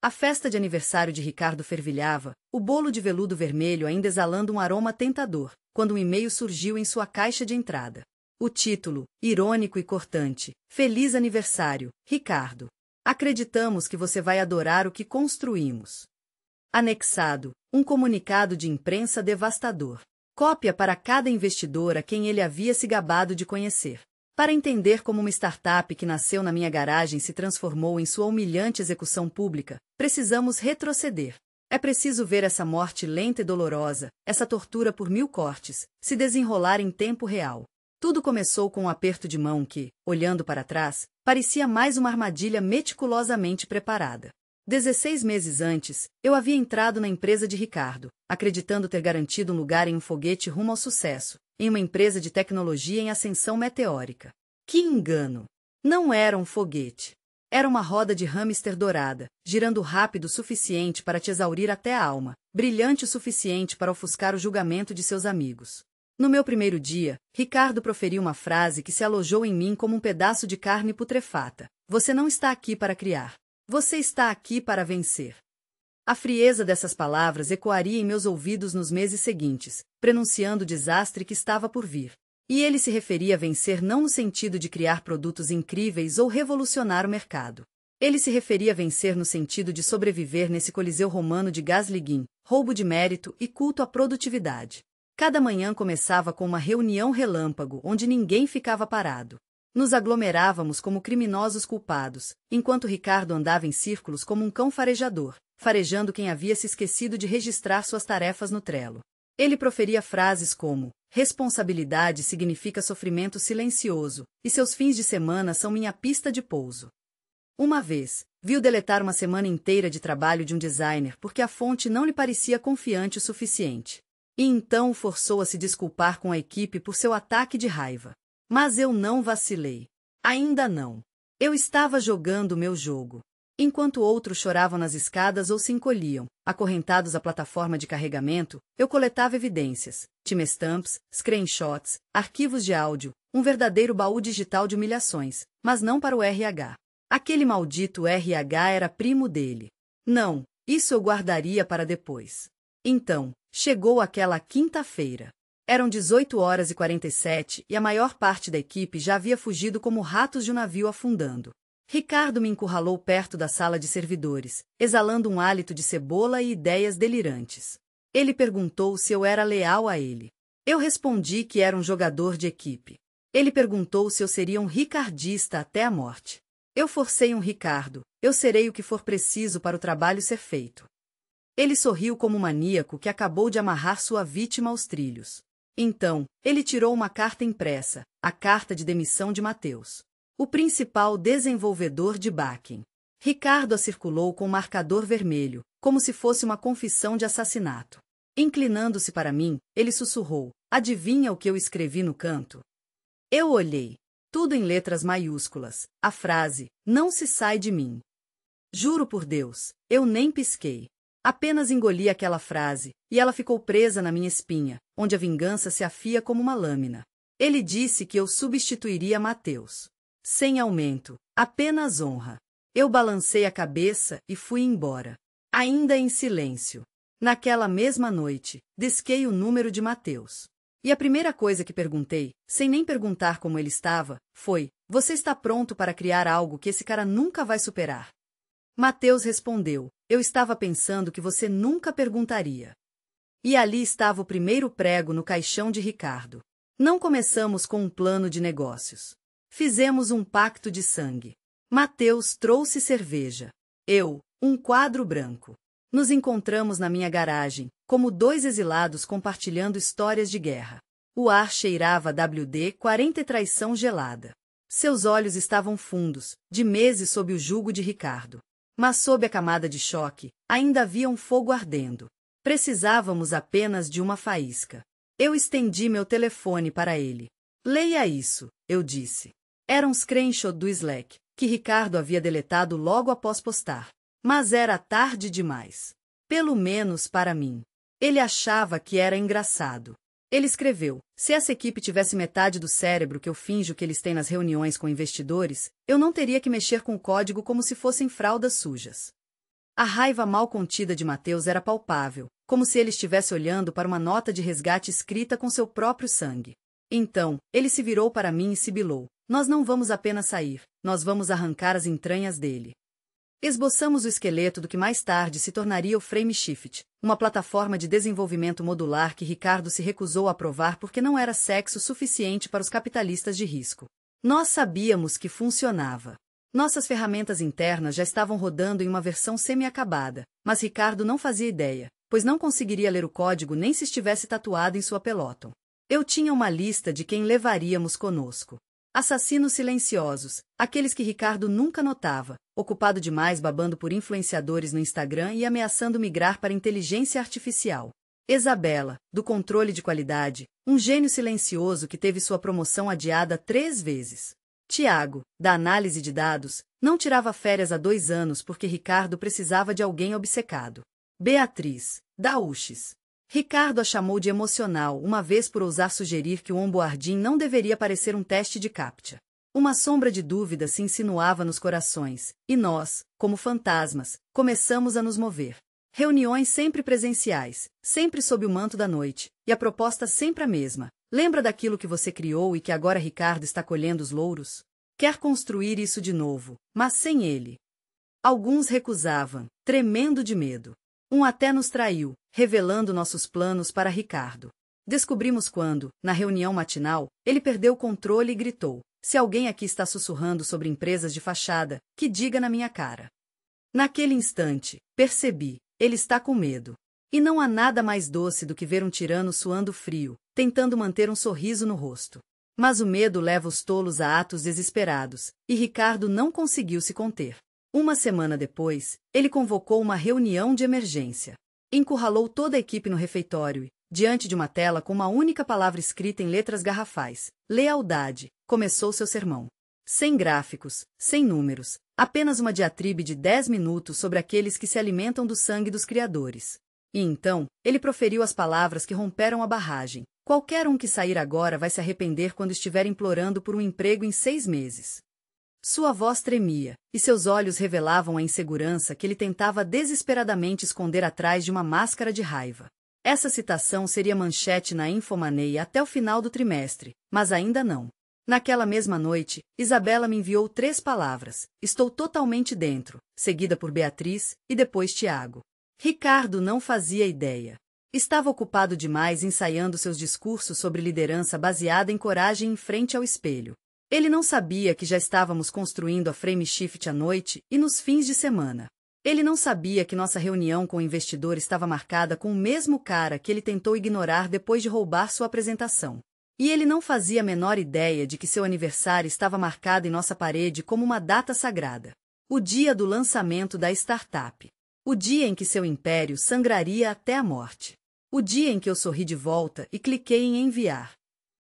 A festa de aniversário de Ricardo fervilhava, o bolo de veludo vermelho ainda exalando um aroma tentador, quando um e-mail surgiu em sua caixa de entrada. O título, irônico e cortante: Feliz aniversário, Ricardo. Acreditamos que você vai adorar o que construímos. Anexado, um comunicado de imprensa devastador. Cópia para cada investidor a quem ele havia se gabado de conhecer. Para entender como uma startup que nasceu na minha garagem se transformou em sua humilhante execução pública, precisamos retroceder. É preciso ver essa morte lenta e dolorosa, essa tortura por 1000 cortes, se desenrolar em tempo real. Tudo começou com um aperto de mão que, olhando para trás, parecia mais uma armadilha meticulosamente preparada. 16 meses antes, eu havia entrado na empresa de Ricardo, acreditando ter garantido um lugar em um foguete rumo ao sucesso, em uma empresa de tecnologia em ascensão meteórica. Que engano! Não era um foguete. Era uma roda de hamster dourada, girando rápido o suficiente para te exaurir até a alma, brilhante o suficiente para ofuscar o julgamento de seus amigos. No meu primeiro dia, Ricardo proferiu uma frase que se alojou em mim como um pedaço de carne putrefata. Você não está aqui para criar. Você está aqui para vencer. A frieza dessas palavras ecoaria em meus ouvidos nos meses seguintes, prenunciando o desastre que estava por vir. E ele se referia a vencer não no sentido de criar produtos incríveis ou revolucionar o mercado. Ele se referia a vencer no sentido de sobreviver nesse coliseu romano de gás-liguim, roubo de mérito e culto à produtividade. Cada manhã começava com uma reunião relâmpago onde ninguém ficava parado. Nos aglomerávamos como criminosos culpados, enquanto Ricardo andava em círculos como um cão farejador, farejando quem havia se esquecido de registrar suas tarefas no Trello. Ele proferia frases como: responsabilidade significa sofrimento silencioso, e seus fins de semana são minha pista de pouso. Uma vez, viu deletar uma semana inteira de trabalho de um designer porque a fonte não lhe parecia confiante o suficiente. E então o forçou a se desculpar com a equipe por seu ataque de raiva. Mas eu não vacilei. Ainda não. Eu estava jogando o meu jogo. Enquanto outros choravam nas escadas ou se encolhiam, acorrentados à plataforma de carregamento, eu coletava evidências, timestamps, screenshots, arquivos de áudio, um verdadeiro baú digital de humilhações, mas não para o RH. Aquele maldito RH era primo dele. Não, isso eu guardaria para depois. Então, chegou aquela quinta-feira. Eram 18h47 e a maior parte da equipe já havia fugido como ratos de um navio afundando. Ricardo me encurralou perto da sala de servidores, exalando um hálito de cebola e ideias delirantes. Ele perguntou se eu era leal a ele. Eu respondi que era um jogador de equipe. Ele perguntou se eu seria um ricardista até a morte. Eu forcei um Ricardo, eu serei o que for preciso para o trabalho ser feito. Ele sorriu como um maníaco que acabou de amarrar sua vítima aos trilhos. Então, ele tirou uma carta impressa, a carta de demissão de Matheus, o principal desenvolvedor de back-end. Ricardo a circulou com um marcador vermelho, como se fosse uma confissão de assassinato. Inclinando-se para mim, ele sussurrou: adivinha o que eu escrevi no canto? Eu olhei. Tudo em letras maiúsculas, a frase: não se sai de mim. Juro por Deus, eu nem pisquei. Apenas engoli aquela frase, e ela ficou presa na minha espinha, onde a vingança se afia como uma lâmina. Ele disse que eu substituiria Matheus. Sem aumento, apenas honra. Eu balancei a cabeça e fui embora. Ainda em silêncio. Naquela mesma noite, disquei o número de Matheus. E a primeira coisa que perguntei, sem nem perguntar como ele estava, foi: você está pronto para criar algo que esse cara nunca vai superar? Matheus respondeu: eu estava pensando que você nunca perguntaria. E ali estava o primeiro prego no caixão de Ricardo. Não começamos com um plano de negócios. Fizemos um pacto de sangue. Matheus trouxe cerveja. Eu, um quadro branco. Nos encontramos na minha garagem, como dois exilados compartilhando histórias de guerra. O ar cheirava a WD-40 e traição gelada. Seus olhos estavam fundos, de meses sob o jugo de Ricardo. Mas sob a camada de choque, ainda havia um fogo ardendo. Precisávamos apenas de uma faísca. Eu estendi meu telefone para ele. Leia isso, eu disse. Era um screenshot do Slack, que Ricardo havia deletado logo após postar. Mas era tarde demais. Pelo menos para mim. Ele achava que era engraçado. Ele escreveu: se essa equipe tivesse metade do cérebro que eu finjo que eles têm nas reuniões com investidores, eu não teria que mexer com o código como se fossem fraldas sujas. A raiva mal contida de Mateus era palpável, como se ele estivesse olhando para uma nota de resgate escrita com seu próprio sangue. Então, ele se virou para mim e sibilou: "Nós não vamos apenas sair, nós vamos arrancar as entranhas dele." Esboçamos o esqueleto do que mais tarde se tornaria o Frameshift, uma plataforma de desenvolvimento modular que Ricardo se recusou a aprovar porque não era sexo suficiente para os capitalistas de risco. Nós sabíamos que funcionava. Nossas ferramentas internas já estavam rodando em uma versão semi-acabada, mas Ricardo não fazia ideia, pois não conseguiria ler o código nem se estivesse tatuado em sua peloton. Eu tinha uma lista de quem levaríamos conosco. Assassinos silenciosos, aqueles que Ricardo nunca notava, ocupado demais babando por influenciadores no Instagram e ameaçando migrar para inteligência artificial. Isabela, do controle de qualidade, um gênio silencioso que teve sua promoção adiada 3 vezes. Tiago, da análise de dados, não tirava férias há 2 anos porque Ricardo precisava de alguém obcecado. Beatriz, da UX. Ricardo a chamou de emocional uma vez por ousar sugerir que o onboarding não deveria parecer um teste de CAPTCHA. Uma sombra de dúvida se insinuava nos corações, e nós, como fantasmas, começamos a nos mover. Reuniões sempre presenciais, sempre sob o manto da noite, e a proposta sempre a mesma. Lembra daquilo que você criou e que agora Ricardo está colhendo os louros? Quer construir isso de novo, mas sem ele. Alguns recusavam, tremendo de medo. Um até nos traiu, revelando nossos planos para Ricardo. Descobrimos quando, na reunião matinal, ele perdeu o controle e gritou: "Se alguém aqui está sussurrando sobre empresas de fachada, que diga na minha cara." Naquele instante, percebi, ele está com medo. E não há nada mais doce do que ver um tirano suando frio, tentando manter um sorriso no rosto. Mas o medo leva os tolos a atos desesperados, e Ricardo não conseguiu se conter. Uma semana depois, ele convocou uma reunião de emergência. Encurralou toda a equipe no refeitório e, diante de uma tela com uma única palavra escrita em letras garrafais, lealdade, começou seu sermão. Sem gráficos, sem números, apenas uma diatribe de 10 minutos sobre aqueles que se alimentam do sangue dos criadores. E então, ele proferiu as palavras que romperam a barragem: "Qualquer um que sair agora vai se arrepender quando estiver implorando por um emprego em 6 meses." Sua voz tremia, e seus olhos revelavam a insegurança que ele tentava desesperadamente esconder atrás de uma máscara de raiva. Essa citação seria manchete na Infomoney até o final do trimestre, mas ainda não. Naquela mesma noite, Isabela me enviou 3 palavras: "Estou totalmente dentro", seguida por Beatriz, e depois Tiago. Ricardo não fazia ideia. Estava ocupado demais ensaiando seus discursos sobre liderança baseada em coragem em frente ao espelho. Ele não sabia que já estávamos construindo a Frameshift à noite e nos fins de semana. Ele não sabia que nossa reunião com o investidor estava marcada com o mesmo cara que ele tentou ignorar depois de roubar sua apresentação. E ele não fazia a menor ideia de que seu aniversário estava marcado em nossa parede como uma data sagrada. O dia do lançamento da startup. O dia em que seu império sangraria até a morte. O dia em que eu sorri de volta e cliquei em enviar.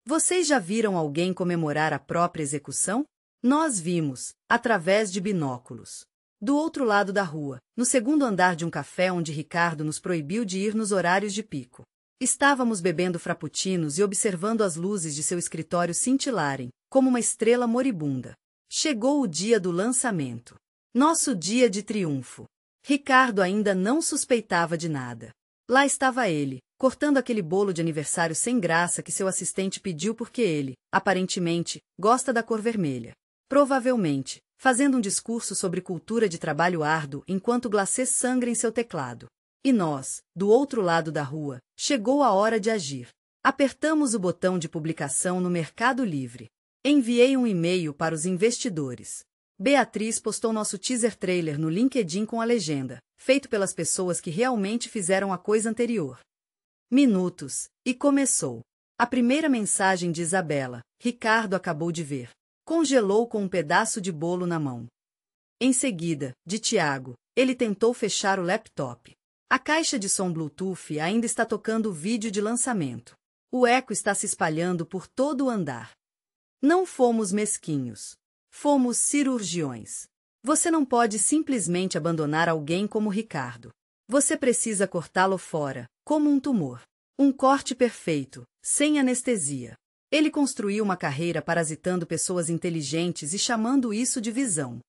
Vocês já viram alguém comemorar a própria execução? Nós vimos, através de binóculos. Do outro lado da rua, no segundo andar de um café onde Ricardo nos proibiu de ir nos horários de pico. Estávamos bebendo frappuccinos e observando as luzes de seu escritório cintilarem, como uma estrela moribunda. Chegou o dia do lançamento. Nosso dia de triunfo. Ricardo ainda não suspeitava de nada. Lá estava ele, cortando aquele bolo de aniversário sem graça que seu assistente pediu porque ele, aparentemente, gosta da cor vermelha. Provavelmente, fazendo um discurso sobre cultura de trabalho árduo enquanto o glacê sangra em seu teclado. E nós, do outro lado da rua, chegou a hora de agir. Apertamos o botão de publicação no Mercado Livre. Enviei um e-mail para os investidores. Beatriz postou nosso teaser trailer no LinkedIn com a legenda: "Feito pelas pessoas que realmente fizeram a coisa anterior." Minutos, e começou. A primeira mensagem de Isabela: "Ricardo acabou de ver." Congelou com um pedaço de bolo na mão. Em seguida, de Tiago: "Ele tentou fechar o laptop." A caixa de som Bluetooth ainda está tocando o vídeo de lançamento. O eco está se espalhando por todo o andar. Não fomos mesquinhos. Fomos cirurgiões. Você não pode simplesmente abandonar alguém como Ricardo. Você precisa cortá-lo fora, como um tumor. Um corte perfeito, sem anestesia. Ele construiu uma carreira parasitando pessoas inteligentes e chamando isso de visão.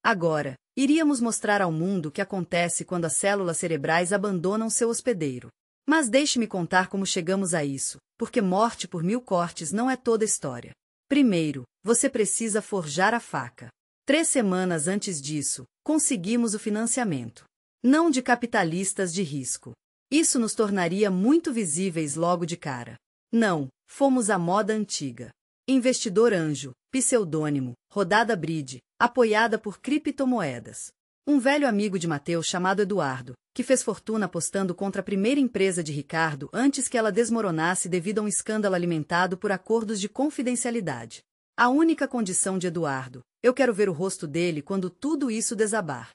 Agora, iríamos mostrar ao mundo o que acontece quando as células cerebrais abandonam seu hospedeiro. Mas deixe-me contar como chegamos a isso, porque morte por 1000 cortes não é toda a história. Primeiro, você precisa forjar a faca. 3 semanas antes disso, conseguimos o financiamento. Não de capitalistas de risco. Isso nos tornaria muito visíveis logo de cara. Não, fomos à moda antiga. Investidor anjo, pseudônimo, rodada Bridge, apoiada por criptomoedas. Um velho amigo de Mateus chamado Eduardo, que fez fortuna apostando contra a primeira empresa de Ricardo antes que ela desmoronasse devido a um escândalo alimentado por acordos de confidencialidade. A única condição de Eduardo: eu quero ver o rosto dele quando tudo isso desabar.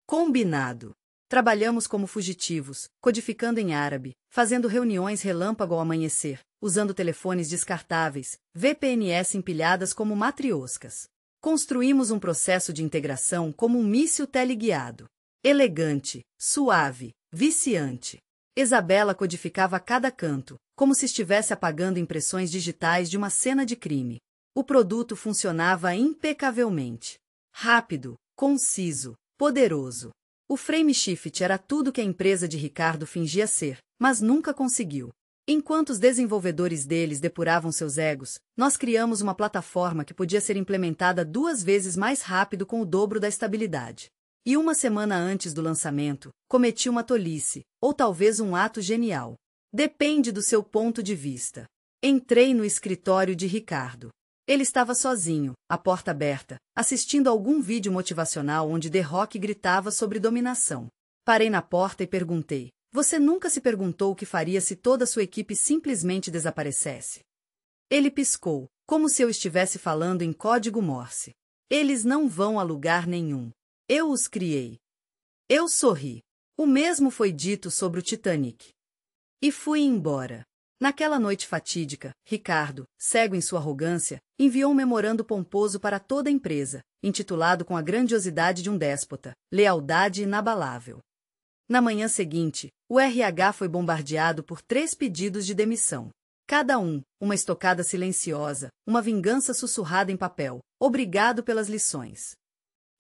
Combinado. Trabalhamos como fugitivos, codificando em árabe, fazendo reuniões relâmpago ao amanhecer, usando telefones descartáveis, VPNs empilhadas como matrioscas. Construímos um processo de integração como um míssil teleguiado. Elegante, suave, viciante. Isabela codificava a cada canto, como se estivesse apagando impressões digitais de uma cena de crime. O produto funcionava impecavelmente. Rápido, conciso, poderoso. O Frameshift era tudo que a empresa de Ricardo fingia ser, mas nunca conseguiu. Enquanto os desenvolvedores deles depuravam seus egos, nós criamos uma plataforma que podia ser implementada 2 vezes mais rápido com o dobro da estabilidade. E 1 semana antes do lançamento, cometi uma tolice, ou talvez um ato genial. Depende do seu ponto de vista. Entrei no escritório de Ricardo. Ele estava sozinho, a porta aberta, assistindo algum vídeo motivacional onde The Rock gritava sobre dominação. Parei na porta e perguntei: você nunca se perguntou o que faria se toda sua equipe simplesmente desaparecesse? Ele piscou, como se eu estivesse falando em código Morse. Eles não vão a lugar nenhum. Eu os criei. Eu sorri. O mesmo foi dito sobre o Titanic. E fui embora. Naquela noite fatídica, Ricardo, cego em sua arrogância, enviou um memorando pomposo para toda a empresa, intitulado com a grandiosidade de um déspota: Lealdade inabalável. Na manhã seguinte, o RH foi bombardeado por 3 pedidos de demissão. Cada um, uma estocada silenciosa, uma vingança sussurrada em papel: obrigado pelas lições.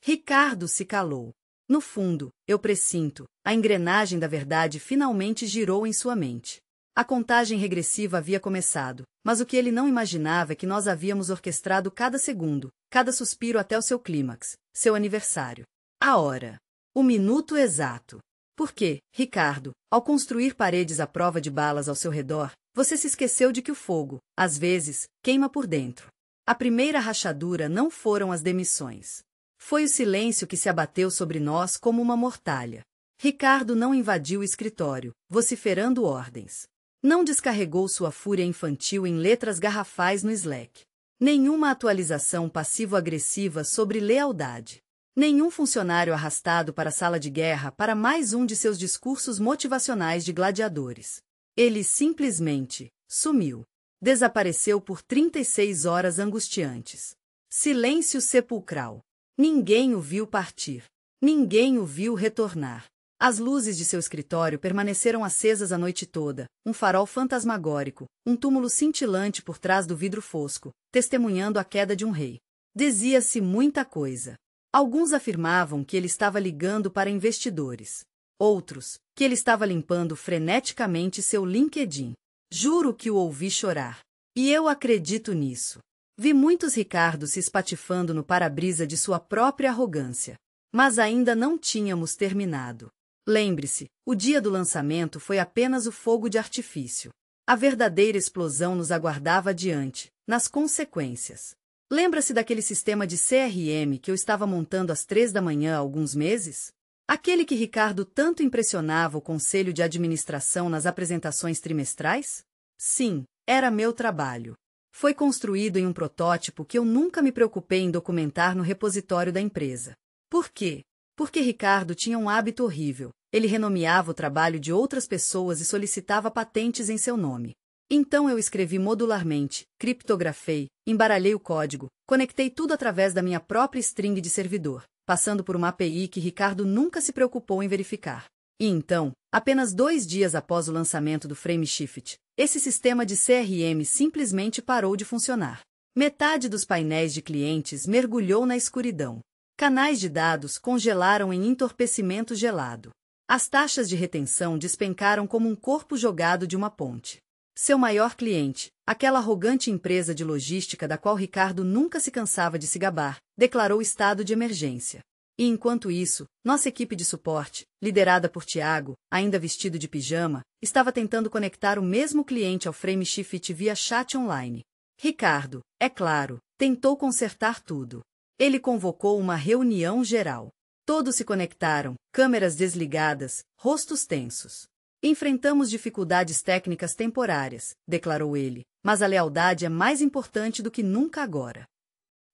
Ricardo se calou. No fundo, eu pressinto, a engrenagem da verdade finalmente girou em sua mente. A contagem regressiva havia começado, mas o que ele não imaginava é que nós havíamos orquestrado cada segundo, cada suspiro até o seu clímax, seu aniversário. A hora. O minuto exato. Porque, Ricardo, ao construir paredes à prova de balas ao seu redor, você se esqueceu de que o fogo, às vezes, queima por dentro. A primeira rachadura não foram as demissões. Foi o silêncio que se abateu sobre nós como uma mortalha. Ricardo não invadiu o escritório, vociferando ordens. Não descarregou sua fúria infantil em letras garrafais no Slack. Nenhuma atualização passivo-agressiva sobre lealdade. Nenhum funcionário arrastado para a sala de guerra para mais um de seus discursos motivacionais de gladiadores. Ele simplesmente sumiu. Desapareceu por 36 horas angustiantes. Silêncio sepulcral. Ninguém o viu partir. Ninguém o viu retornar. As luzes de seu escritório permaneceram acesas a noite toda, um farol fantasmagórico, um túmulo cintilante por trás do vidro fosco, testemunhando a queda de um rei. Dizia-se muita coisa. Alguns afirmavam que ele estava ligando para investidores. Outros, que ele estava limpando freneticamente seu LinkedIn. Juro que o ouvi chorar. E eu acredito nisso. Vi muitos Ricardos se espatifando no para-brisa de sua própria arrogância. Mas ainda não tínhamos terminado. Lembre-se, o dia do lançamento foi apenas o fogo de artifício. A verdadeira explosão nos aguardava adiante, nas consequências. Lembra-se daquele sistema de CRM que eu estava montando às 3 da manhã há alguns meses? Aquele que Ricardo tanto impressionava o conselho de administração nas apresentações trimestrais? Sim, era meu trabalho. Foi construído em um protótipo que eu nunca me preocupei em documentar no repositório da empresa. Por quê? Porque Ricardo tinha um hábito horrível. Ele renomeava o trabalho de outras pessoas e solicitava patentes em seu nome. Então eu escrevi modularmente, criptografei, embaralhei o código, conectei tudo através da minha própria string de servidor, passando por uma API que Ricardo nunca se preocupou em verificar. E então, apenas 2 dias após o lançamento do Frameshift, esse sistema de CRM simplesmente parou de funcionar. Metade dos painéis de clientes mergulhou na escuridão. Canais de dados congelaram em entorpecimento gelado. As taxas de retenção despencaram como um corpo jogado de uma ponte. Seu maior cliente, aquela arrogante empresa de logística da qual Ricardo nunca se cansava de se gabar, declarou estado de emergência. E enquanto isso, nossa equipe de suporte, liderada por Tiago, ainda vestido de pijama, estava tentando conectar o mesmo cliente ao Frameshift via chat online. Ricardo, é claro, tentou consertar tudo. Ele convocou uma reunião geral. Todos se conectaram, câmeras desligadas, rostos tensos. Enfrentamos dificuldades técnicas temporárias, declarou ele, mas a lealdade é mais importante do que nunca agora.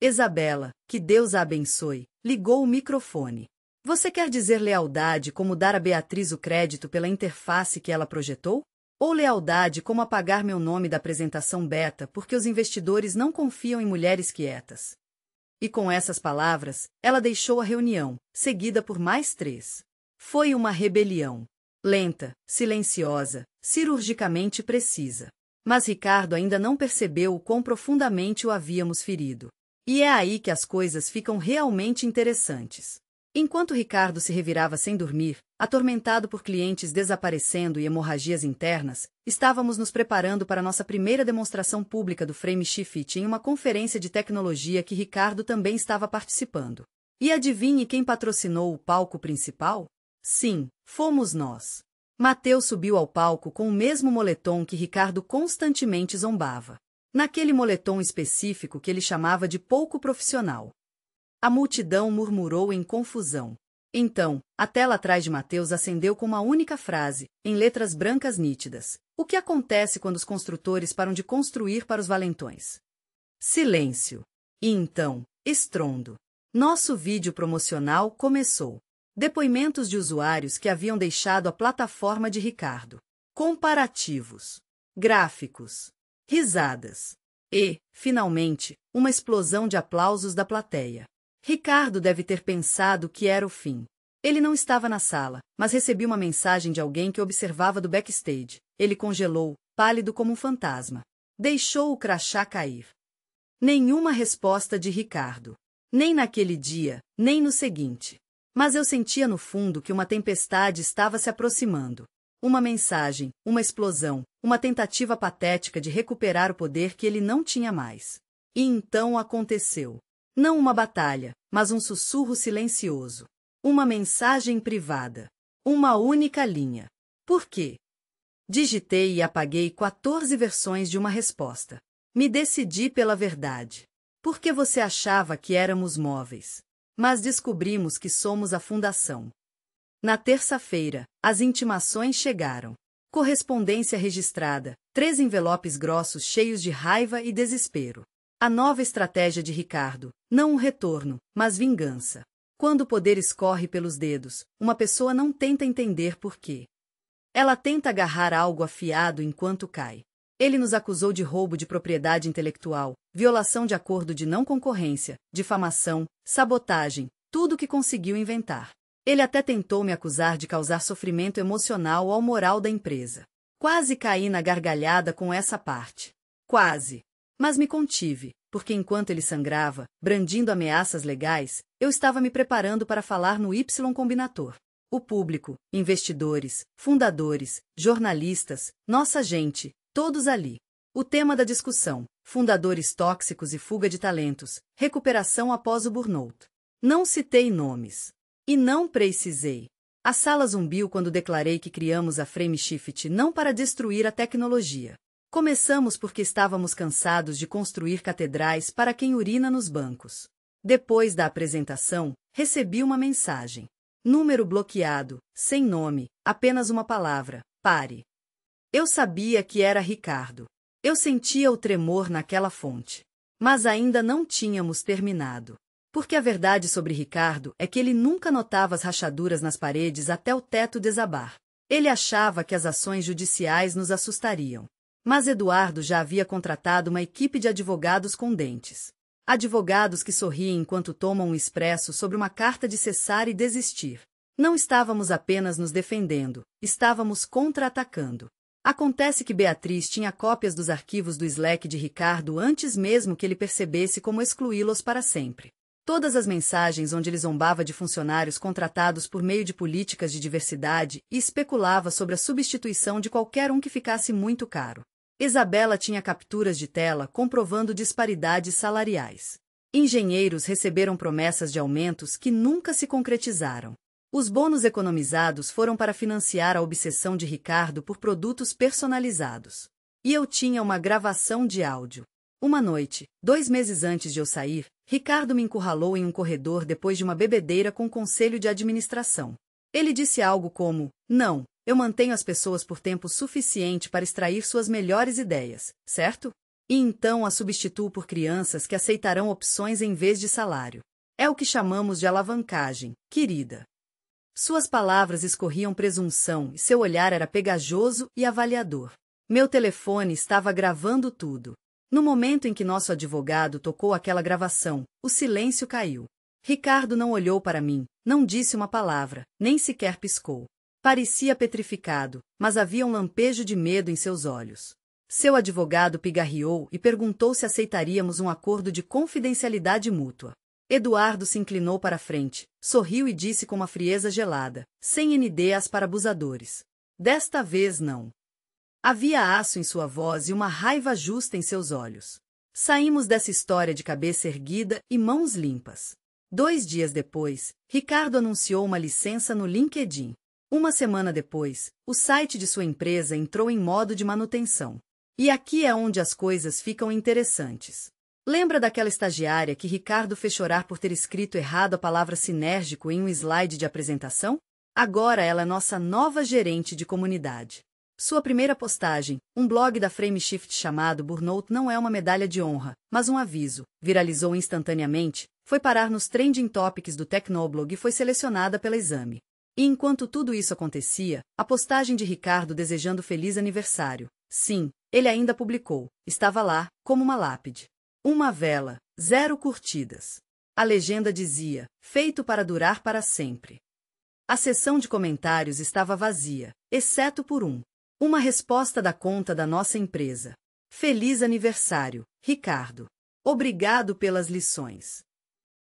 Isabela, que Deus a abençoe, ligou o microfone. Você quer dizer lealdade como dar a Beatriz o crédito pela interface que ela projetou? Ou lealdade como apagar meu nome da apresentação beta porque os investidores não confiam em mulheres quietas? E com essas palavras, ela deixou a reunião, seguida por mais 3. Foi uma rebelião. Lenta, silenciosa, cirurgicamente precisa. Mas Ricardo ainda não percebeu o quão profundamente o havíamos ferido. E é aí que as coisas ficam realmente interessantes. Enquanto Ricardo se revirava sem dormir, atormentado por clientes desaparecendo e hemorragias internas, estávamos nos preparando para nossa primeira demonstração pública do Frameshift em uma conferência de tecnologia que Ricardo também estava participando. E adivinhe quem patrocinou o palco principal? Sim, fomos nós. Mateus subiu ao palco com o mesmo moletom que Ricardo constantemente zombava. Naquele moletom específico que ele chamava de pouco profissional. A multidão murmurou em confusão. Então, a tela atrás de Mateus acendeu com uma única frase, em letras brancas nítidas. O que acontece quando os construtores param de construir para os valentões? Silêncio. E então, estrondo. Nosso vídeo promocional começou. Depoimentos de usuários que haviam deixado a plataforma de Ricardo. Comparativos. Gráficos. Risadas. E, finalmente, uma explosão de aplausos da plateia. Ricardo deve ter pensado que era o fim. Ele não estava na sala, mas recebeu uma mensagem de alguém que observava do backstage. Ele congelou, pálido como um fantasma. Deixou o crachá cair. Nenhuma resposta de Ricardo. Nem naquele dia, nem no seguinte. Mas eu sentia no fundo que uma tempestade estava se aproximando. Uma mensagem, uma explosão, uma tentativa patética de recuperar o poder que ele não tinha mais. E então aconteceu. Não uma batalha, mas um sussurro silencioso. Uma mensagem privada. Uma única linha. Por quê? Digitei e apaguei 14 versões de uma resposta. Me decidi pela verdade. Porque você achava que éramos móveis. Mas descobrimos que somos a fundação. Na terça-feira, as intimações chegaram. Correspondência registrada, 3 envelopes grossos cheios de raiva e desespero. A nova estratégia de Ricardo, não um retorno, mas vingança. Quando o poder escorre pelos dedos, uma pessoa não tenta entender por quê. Ela tenta agarrar algo afiado enquanto cai. Ele nos acusou de roubo de propriedade intelectual, violação de acordo de não concorrência, difamação, sabotagem, tudo o que conseguiu inventar. Ele até tentou me acusar de causar sofrimento emocional ao moral da empresa. Quase caí na gargalhada com essa parte. Quase. Mas me contive, porque enquanto ele sangrava, brandindo ameaças legais, eu estava me preparando para falar no Y Combinator. O público, investidores, fundadores, jornalistas, nossa gente, todos ali. O tema da discussão, fundadores tóxicos e fuga de talentos, recuperação após o burnout. Não citei nomes. E não precisei. A sala zumbiu quando declarei que criamos a Frameshift não para destruir a tecnologia. Começamos porque estávamos cansados de construir catedrais para quem urina nos bancos. Depois da apresentação, recebi uma mensagem. Número bloqueado, sem nome, apenas uma palavra, pare. Eu sabia que era Ricardo. Eu sentia o tremor naquela fonte. Mas ainda não tínhamos terminado. Porque a verdade sobre Ricardo é que ele nunca notava as rachaduras nas paredes até o teto desabar. Ele achava que as ações judiciais nos assustariam. Mas Eduardo já havia contratado uma equipe de advogados com dentes. Advogados que sorriem enquanto tomam um expresso sobre uma carta de cessar e desistir. Não estávamos apenas nos defendendo, estávamos contra-atacando. Acontece que Beatriz tinha cópias dos arquivos do Slack de Ricardo antes mesmo que ele percebesse como excluí-los para sempre. Todas as mensagens onde ele zombava de funcionários contratados por meio de políticas de diversidade e especulava sobre a substituição de qualquer um que ficasse muito caro. Isabela tinha capturas de tela comprovando disparidades salariais. Engenheiros receberam promessas de aumentos que nunca se concretizaram. Os bônus economizados foram para financiar a obsessão de Ricardo por produtos personalizados. E eu tinha uma gravação de áudio. Uma noite, 2 meses antes de eu sair, Ricardo me encurralou em um corredor depois de uma bebedeira com o conselho de administração. Ele disse algo como: "Não, eu mantenho as pessoas por tempo suficiente para extrair suas melhores ideias, certo? E então as substituo por crianças que aceitarão opções em vez de salário. É o que chamamos de alavancagem, querida." Suas palavras escorriam presunção e seu olhar era pegajoso e avaliador. Meu telefone estava gravando tudo. No momento em que nosso advogado tocou aquela gravação, o silêncio caiu. Ricardo não olhou para mim, não disse uma palavra, nem sequer piscou. Parecia petrificado, mas havia um lampejo de medo em seus olhos. Seu advogado pigarreou e perguntou se aceitaríamos um acordo de confidencialidade mútua. Eduardo se inclinou para a frente, sorriu e disse com uma frieza gelada, sem NDAs para abusadores: "Desta vez não." Havia aço em sua voz e uma raiva justa em seus olhos. Saímos dessa história de cabeça erguida e mãos limpas. 2 dias depois, Ricardo anunciou uma licença no LinkedIn. Uma semana depois, o site de sua empresa entrou em modo de manutenção. E aqui é onde as coisas ficam interessantes. Lembra daquela estagiária que Ricardo fez chorar por ter escrito errado a palavra sinérgico em um slide de apresentação? Agora ela é nossa nova gerente de comunidade. Sua primeira postagem, um blog da Frameshift chamado Burnout não é uma medalha de honra, mas um aviso, viralizou instantaneamente, foi parar nos trending topics do Tecnoblog e foi selecionada pela Exame. E enquanto tudo isso acontecia, a postagem de Ricardo desejando feliz aniversário. Sim, ele ainda publicou, estava lá, como uma lápide. Uma vela, 0 curtidas. A legenda dizia: feito para durar para sempre. A seção de comentários estava vazia, exceto por um. Uma resposta da conta da nossa empresa. Feliz aniversário, Ricardo. Obrigado pelas lições.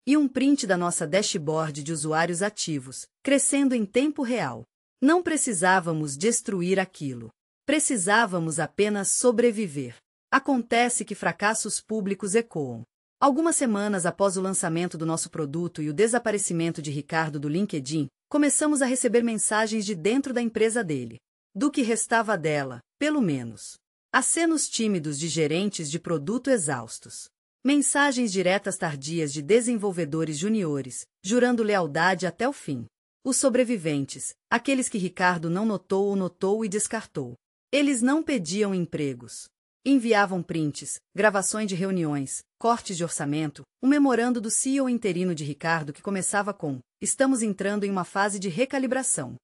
E um print da nossa dashboard de usuários ativos, crescendo em tempo real. Não precisávamos destruir aquilo. Precisávamos apenas sobreviver. Acontece que fracassos públicos ecoam. Algumas semanas após o lançamento do nosso produto e o desaparecimento de Ricardo do LinkedIn, começamos a receber mensagens de dentro da empresa dele. Do que restava dela, pelo menos. Acenos tímidos de gerentes de produto exaustos. Mensagens diretas tardias de desenvolvedores juniores, jurando lealdade até o fim. Os sobreviventes, aqueles que Ricardo não notou ou notou e descartou. Eles não pediam empregos. Enviavam prints, gravações de reuniões, cortes de orçamento, um memorando do CEO interino de Ricardo que começava com: "Estamos entrando em uma fase de recalibração."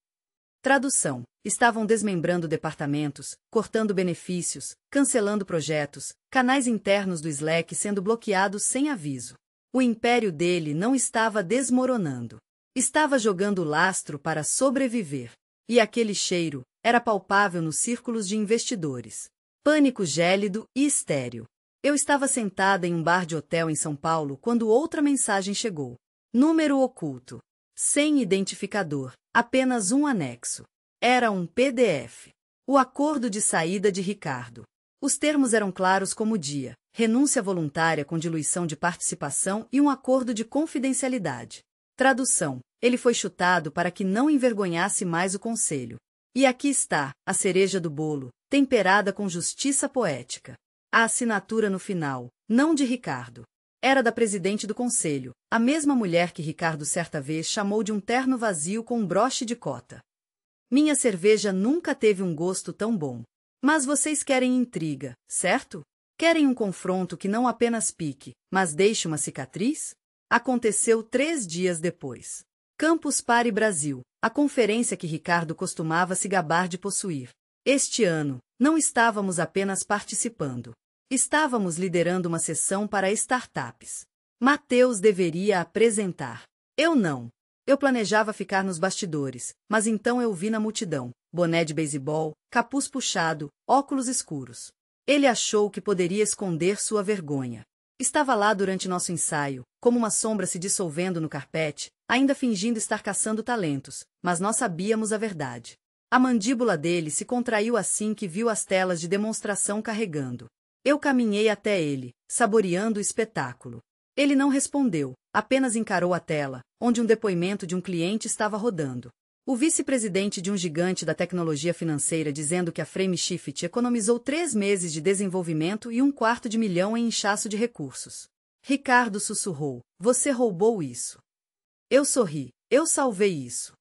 Tradução: estavam desmembrando departamentos, cortando benefícios, cancelando projetos, canais internos do Slack sendo bloqueados sem aviso. O império dele não estava desmoronando. Estava jogando lastro para sobreviver. E aquele cheiro era palpável nos círculos de investidores. Pânico gélido e estéril. Eu estava sentada em um bar de hotel em São Paulo quando outra mensagem chegou. Número oculto. Sem identificador. Apenas um anexo. Era um PDF. O acordo de saída de Ricardo. Os termos eram claros como o dia: renúncia voluntária com diluição de participação e um acordo de confidencialidade. Tradução: ele foi chutado para que não envergonhasse mais o conselho. E aqui está, a cereja do bolo, temperada com justiça poética. A assinatura no final, não de Ricardo. Era da presidente do conselho, a mesma mulher que Ricardo certa vez chamou de um terno vazio com um broche de cota. Minha cerveja nunca teve um gosto tão bom. Mas vocês querem intriga, certo? Querem um confronto que não apenas pique, mas deixe uma cicatriz? Aconteceu 3 dias depois. Campus Party Brasil, a conferência que Ricardo costumava se gabar de possuir. Este ano, não estávamos apenas participando. Estávamos liderando uma sessão para startups. Mateus deveria apresentar. Eu não. Eu planejava ficar nos bastidores, mas então eu vi na multidão, boné de beisebol, capuz puxado, óculos escuros. Ele achou que poderia esconder sua vergonha. Estava lá durante nosso ensaio, como uma sombra se dissolvendo no carpete, ainda fingindo estar caçando talentos, mas nós sabíamos a verdade. A mandíbula dele se contraiu assim que viu as telas de demonstração carregando. Eu caminhei até ele, saboreando o espetáculo. Ele não respondeu, apenas encarou a tela, onde um depoimento de um cliente estava rodando. O vice-presidente de um gigante da tecnologia financeira dizendo que a Frameshift economizou 3 meses de desenvolvimento e $250.000 em inchaço de recursos. Ricardo sussurrou, você roubou isso. Eu sorri, eu salvei isso.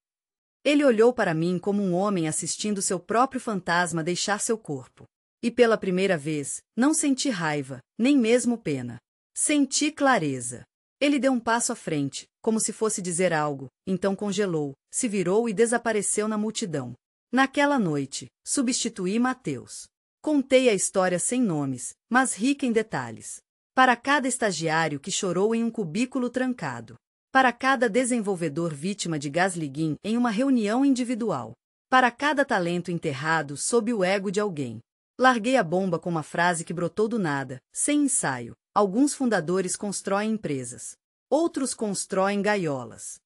Ele olhou para mim como um homem assistindo seu próprio fantasma deixar seu corpo. E pela primeira vez, não senti raiva, nem mesmo pena. Senti clareza. Ele deu um passo à frente, como se fosse dizer algo, então congelou, se virou e desapareceu na multidão. Naquela noite, substituí Mateus. Contei a história sem nomes, mas rica em detalhes. Para cada estagiário que chorou em um cubículo trancado. Para cada desenvolvedor vítima de gaslighting em uma reunião individual. Para cada talento enterrado sob o ego de alguém. Larguei a bomba com uma frase que brotou do nada, sem ensaio. Alguns fundadores constroem empresas. Outros constroem gaiolas.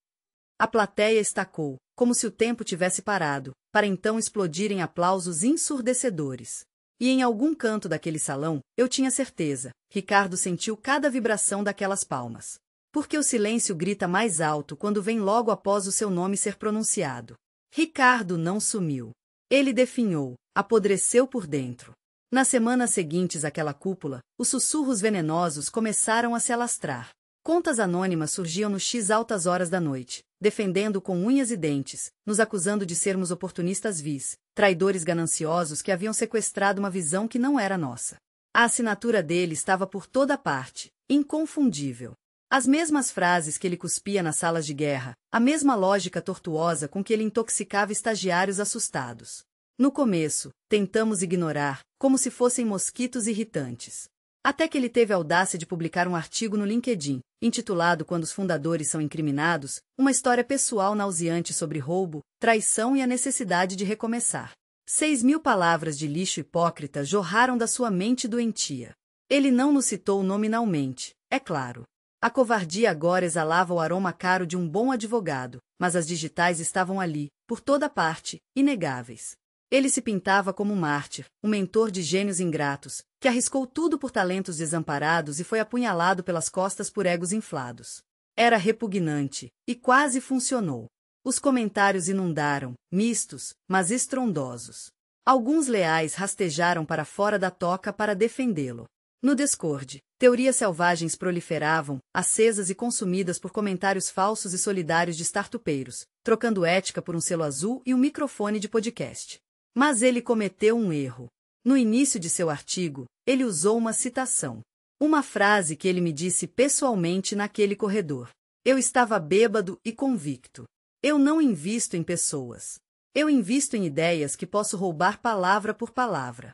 A plateia estacou, como se o tempo tivesse parado, para então explodir em aplausos ensurdecedores. E em algum canto daquele salão, eu tinha certeza, Ricardo sentiu cada vibração daquelas palmas. Porque o silêncio grita mais alto quando vem logo após o seu nome ser pronunciado. Ricardo não sumiu. Ele definhou, apodreceu por dentro. Nas semanas seguintes àquela cúpula, os sussurros venenosos começaram a se alastrar. Contas anônimas surgiam no X altas horas da noite, defendendo com unhas e dentes, nos acusando de sermos oportunistas vis, traidores gananciosos que haviam sequestrado uma visão que não era nossa. A assinatura dele estava por toda parte, inconfundível. As mesmas frases que ele cuspia nas salas de guerra, a mesma lógica tortuosa com que ele intoxicava estagiários assustados. No começo, tentamos ignorar, como se fossem mosquitos irritantes. Até que ele teve a audácia de publicar um artigo no LinkedIn, intitulado Quando os Fundadores São Incriminados, uma história pessoal nauseante sobre roubo, traição e a necessidade de recomeçar. 6.000 palavras de lixo hipócrita jorraram da sua mente doentia. Ele não nos citou nominalmente, é claro. A covardia agora exalava o aroma caro de um bom advogado, mas as digitais estavam ali, por toda parte, inegáveis. Ele se pintava como um mártir, um mentor de gênios ingratos, que arriscou tudo por talentos desamparados e foi apunhalado pelas costas por egos inflados. Era repugnante, e quase funcionou. Os comentários inundaram, mistos, mas estrondosos. Alguns leais rastejaram para fora da toca para defendê-lo. No Discord, teorias selvagens proliferavam, acesas e consumidas por comentários falsos e solidários de startupeiros, trocando ética por um selo azul e um microfone de podcast. Mas ele cometeu um erro. No início de seu artigo, ele usou uma citação. Uma frase que ele me disse pessoalmente naquele corredor. Eu estava bêbado e convicto. Eu não invisto em pessoas. Eu invisto em ideias que posso roubar palavra por palavra.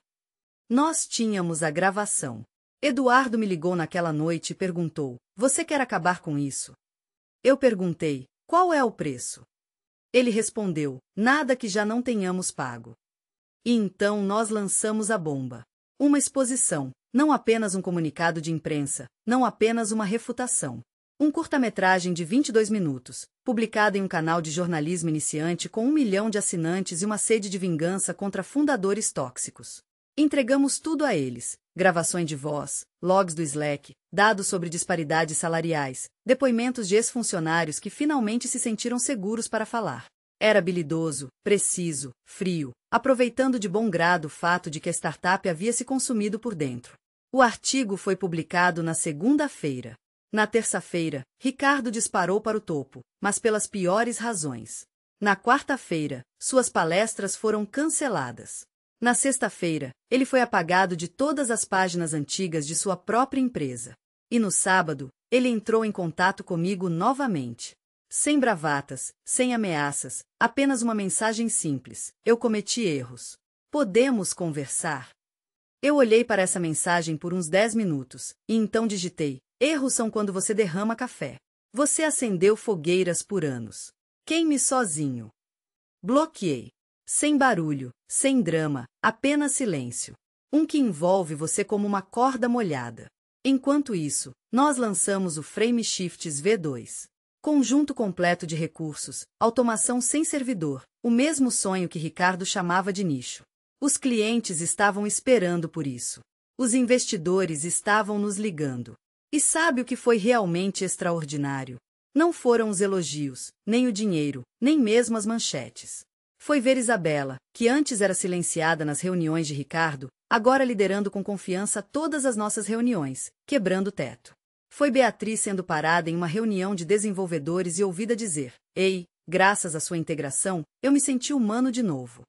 Nós tínhamos a gravação. Eduardo me ligou naquela noite e perguntou, você quer acabar com isso? Eu perguntei, qual é o preço? Ele respondeu, nada que já não tenhamos pago. E então nós lançamos a bomba. Uma exposição, não apenas um comunicado de imprensa, não apenas uma refutação. Um curta-metragem de 22 minutos, publicado em um canal de jornalismo iniciante com 1 milhão de assinantes e uma sede de vingança contra fundadores tóxicos. Entregamos tudo a eles, gravações de voz, logs do Slack, dados sobre disparidades salariais, depoimentos de ex-funcionários que finalmente se sentiram seguros para falar. Era habilidoso, preciso, frio, aproveitando de bom grado o fato de que a startup havia se consumido por dentro. O artigo foi publicado na segunda-feira. Na terça-feira, Ricardo disparou para o topo, mas pelas piores razões. Na quarta-feira, suas palestras foram canceladas. Na sexta-feira, ele foi apagado de todas as páginas antigas de sua própria empresa. E no sábado, ele entrou em contato comigo novamente. Sem bravatas, sem ameaças, apenas uma mensagem simples. Eu cometi erros. Podemos conversar? Eu olhei para essa mensagem por uns 10 minutos, e então digitei, erros são quando você derrama café. Você acendeu fogueiras por anos. Queime sozinho. Bloqueei. Sem barulho, sem drama, apenas silêncio. Um que envolve você como uma corda molhada. Enquanto isso, nós lançamos o FrameShifts V2. Conjunto completo de recursos, automação sem servidor, o mesmo sonho que Ricardo chamava de nicho. Os clientes estavam esperando por isso. Os investidores estavam nos ligando. E sabe o que foi realmente extraordinário? Não foram os elogios, nem o dinheiro, nem mesmo as manchetes. Foi ver Isabela, que antes era silenciada nas reuniões de Ricardo, agora liderando com confiança todas as nossas reuniões, quebrando o teto. Foi Beatriz sendo parada em uma reunião de desenvolvedores e ouvida dizer: "Ei, graças à sua integração, eu me senti humano de novo."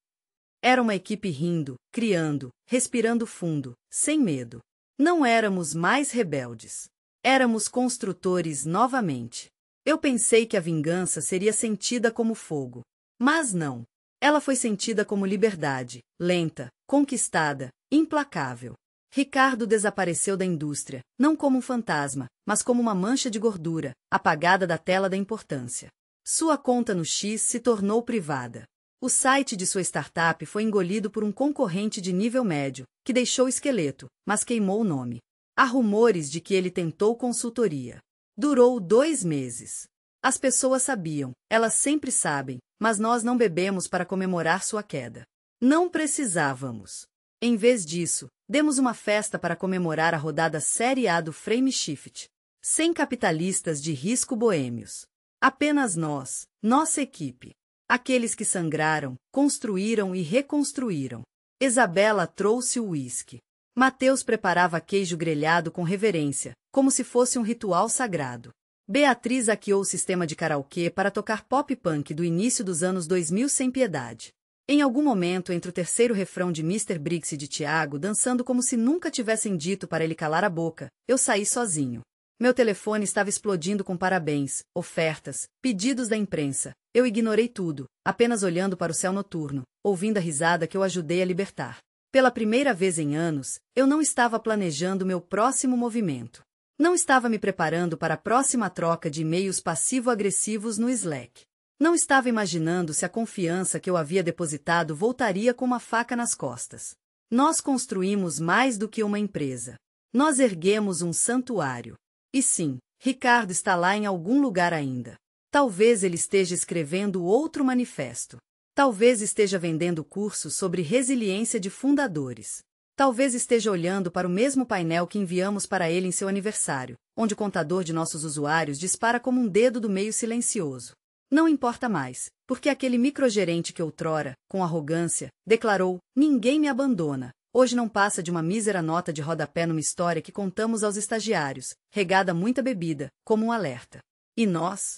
Era uma equipe rindo, criando, respirando fundo, sem medo. Não éramos mais rebeldes. Éramos construtores novamente. Eu pensei que a vingança seria sentida como fogo. Mas não. Ela foi sentida como liberdade, lenta, conquistada, implacável. Ricardo desapareceu da indústria, não como um fantasma, mas como uma mancha de gordura, apagada da tela da importância. Sua conta no X se tornou privada. O site de sua startup foi engolido por um concorrente de nível médio, que deixou o esqueleto, mas queimou o nome. Há rumores de que ele tentou consultoria. Durou 2 meses. As pessoas sabiam, elas sempre sabem, mas nós não bebemos para comemorar sua queda. Não precisávamos. Em vez disso, demos uma festa para comemorar a rodada Série A do FrameShift. 100 capitalistas de risco boêmios. Apenas nós, nossa equipe. Aqueles que sangraram, construíram e reconstruíram. Isabela trouxe o uísque. Mateus preparava queijo grelhado com reverência, como se fosse um ritual sagrado. Beatriz hackeou o sistema de karaokê para tocar pop-punk do início dos anos 2000 sem piedade. Em algum momento entre o terceiro refrão de Mr. Briggs e de Tiago dançando como se nunca tivessem dito para ele calar a boca, eu saí sozinho. Meu telefone estava explodindo com parabéns, ofertas, pedidos da imprensa. Eu ignorei tudo, apenas olhando para o céu noturno, ouvindo a risada que eu ajudei a libertar. Pela primeira vez em anos, eu não estava planejando meu próximo movimento. Não estava me preparando para a próxima troca de e-mails passivo-agressivos no Slack. Não estava imaginando se a confiança que eu havia depositado voltaria com uma faca nas costas. Nós construímos mais do que uma empresa. Nós erguemos um santuário. E sim, Ricardo está lá em algum lugar ainda. Talvez ele esteja escrevendo outro manifesto. Talvez esteja vendendo cursos sobre resiliência de fundadores. Talvez esteja olhando para o mesmo painel que enviamos para ele em seu aniversário, onde o contador de nossos usuários dispara como um dedo do meio silencioso. Não importa mais, porque aquele microgerente que outrora, com arrogância, declarou: "Ninguém me abandona", hoje não passa de uma mísera nota de rodapé numa história que contamos aos estagiários, regada a muita bebida, como um alerta. E nós?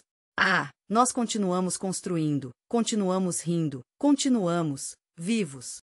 Nós continuamos construindo, continuamos rindo, continuamos vivos.